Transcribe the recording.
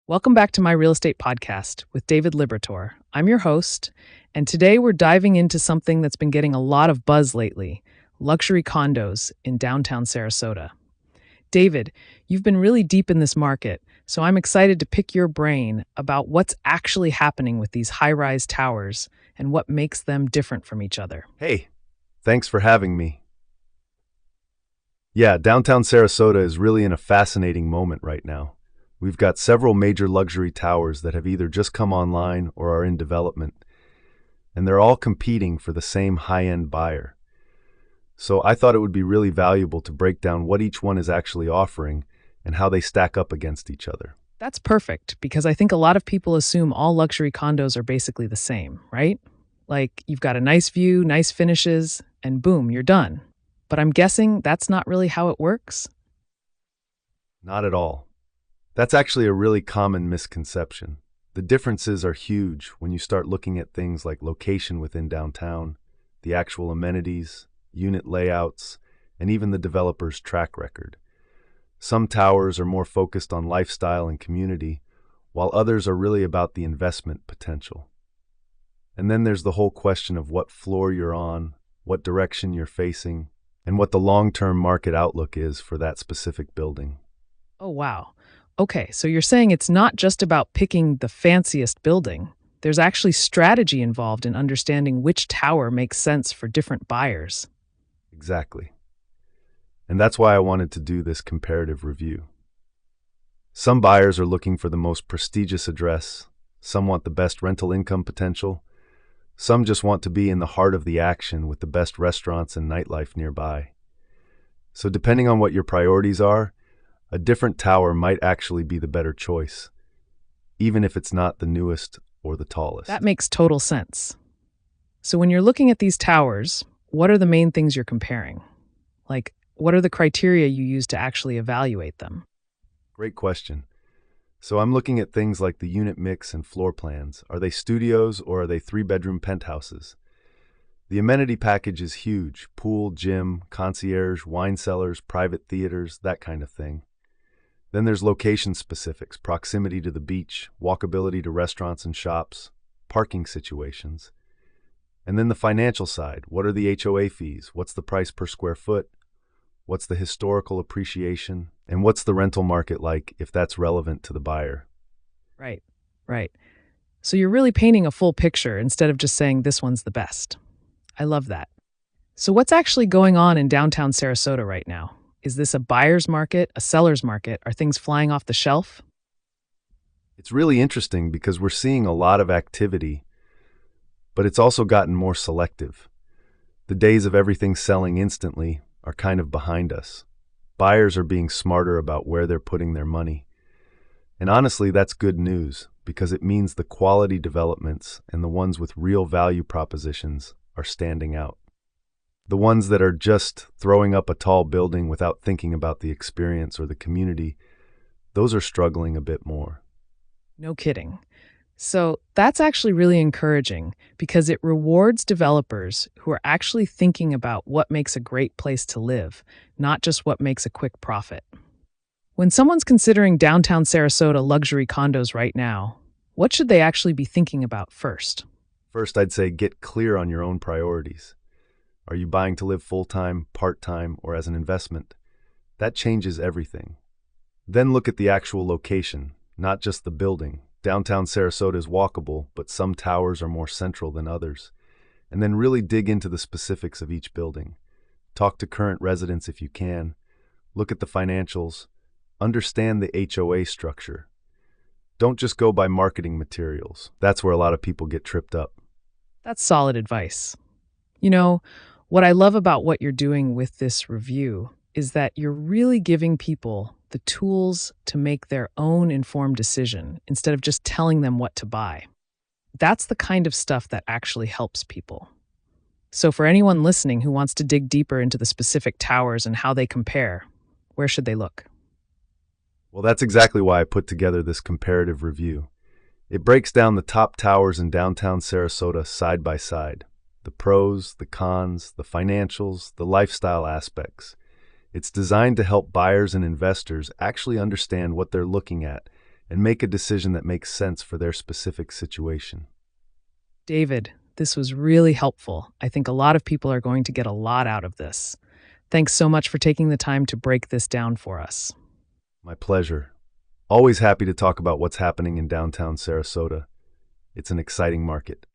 Welcome back to my real estate podcast with David Liberatore. I'm your host, and today we're diving into something that's been getting a lot of buzz lately: luxury condos in downtown Sarasota. David, you've been really deep in this market, so I'm excited to pick your brain about what's actually happening with these high-rise towers and what makes them different from each other. Hey, thanks for having me. Yeah, downtown Sarasota is really in a fascinating moment right now. We've got several major luxury towers that have either just come online or are in development, and they're all competing for the same high-end buyer. So I thought it would be really valuable to break down what each one is actually offering and how they stack up against each other. That's perfect, because I think a lot of people assume all luxury condos are basically the same, right? Like, you've got a nice view, nice finishes, and boom, you're done. But I'm guessing that's not really how it works? Not at all. That's actually a really common misconception. The differences are huge when you start looking at things like location within downtown, the actual amenities, unit layouts, and even the developer's track record. Some towers are more focused on lifestyle and community, while others are really about the investment potential. And then there's the whole question of what floor you're on, what direction you're facing, and what the long-term market outlook is for that specific building. Oh, wow. Okay, so you're saying it's not just about picking the fanciest building. There's actually strategy involved in understanding which tower makes sense for different buyers. Exactly. And that's why I wanted to do this comparative review. Some buyers are looking for the most prestigious address, some want the best rental income potential, some just want to be in the heart of the action with the best restaurants and nightlife nearby. So depending on what your priorities are, a different tower might actually be the better choice, even if it's not the newest or the tallest. That makes total sense. So when you're looking at these towers, what are the main things you're comparing? Like, what are the criteria you use to actually evaluate them? Great question. So I'm looking at things like the unit mix and floor plans. Are they studios or are they three-bedroom penthouses? The amenity package is huge: pool, gym, concierge, wine cellars, private theaters, that kind of thing. Then there's location specifics: proximity to the beach, walkability to restaurants and shops, parking situations. And then the financial side: what are the HOA fees? What's the price per square foot? What's the historical appreciation? And what's the rental market like, if that's relevant to the buyer? Right, right. So you're really painting a full picture instead of just saying this one's the best. I love that. So what's actually going on in downtown Sarasota right now? Is this a buyer's market, a seller's market? Are things flying off the shelf? It's really interesting because we're seeing a lot of activity, but it's also gotten more selective. The days of everything selling instantly are kind of behind us. Buyers are being smarter about where they're putting their money. And honestly, that's good news, because it means the quality developments and the ones with real value propositions are standing out. The ones that are just throwing up a tall building without thinking about the experience or the community, those are struggling a bit more. No kidding. So that's actually really encouraging, because it rewards developers who are actually thinking about what makes a great place to live, not just what makes a quick profit. When someone's considering downtown Sarasota luxury condos right now, what should they actually be thinking about first? First, I'd say get clear on your own priorities. Are you buying to live full-time, part-time, or as an investment? That changes everything. Then look at the actual location, not just the building. Downtown Sarasota is walkable, but some towers are more central than others. And then really dig into the specifics of each building. Talk to current residents if you can. Look at the financials. Understand the HOA structure. Don't just go by marketing materials. That's where a lot of people get tripped up. That's solid advice. You know, what I love about what you're doing with this review is that you're really giving people the tools to make their own informed decision instead of just telling them what to buy. That's the kind of stuff that actually helps people. So for anyone listening who wants to dig deeper into the specific towers and how they compare, where should they look? Well, that's exactly why I put together this comparative review. It breaks down the top towers in downtown Sarasota side by side. The pros, the cons, the financials, the lifestyle aspects. It's designed to help buyers and investors actually understand what they're looking at and make a decision that makes sense for their specific situation. David, this was really helpful. I think a lot of people are going to get a lot out of this. Thanks so much for taking the time to break this down for us. My pleasure. Always happy to talk about what's happening in downtown Sarasota. It's an exciting market.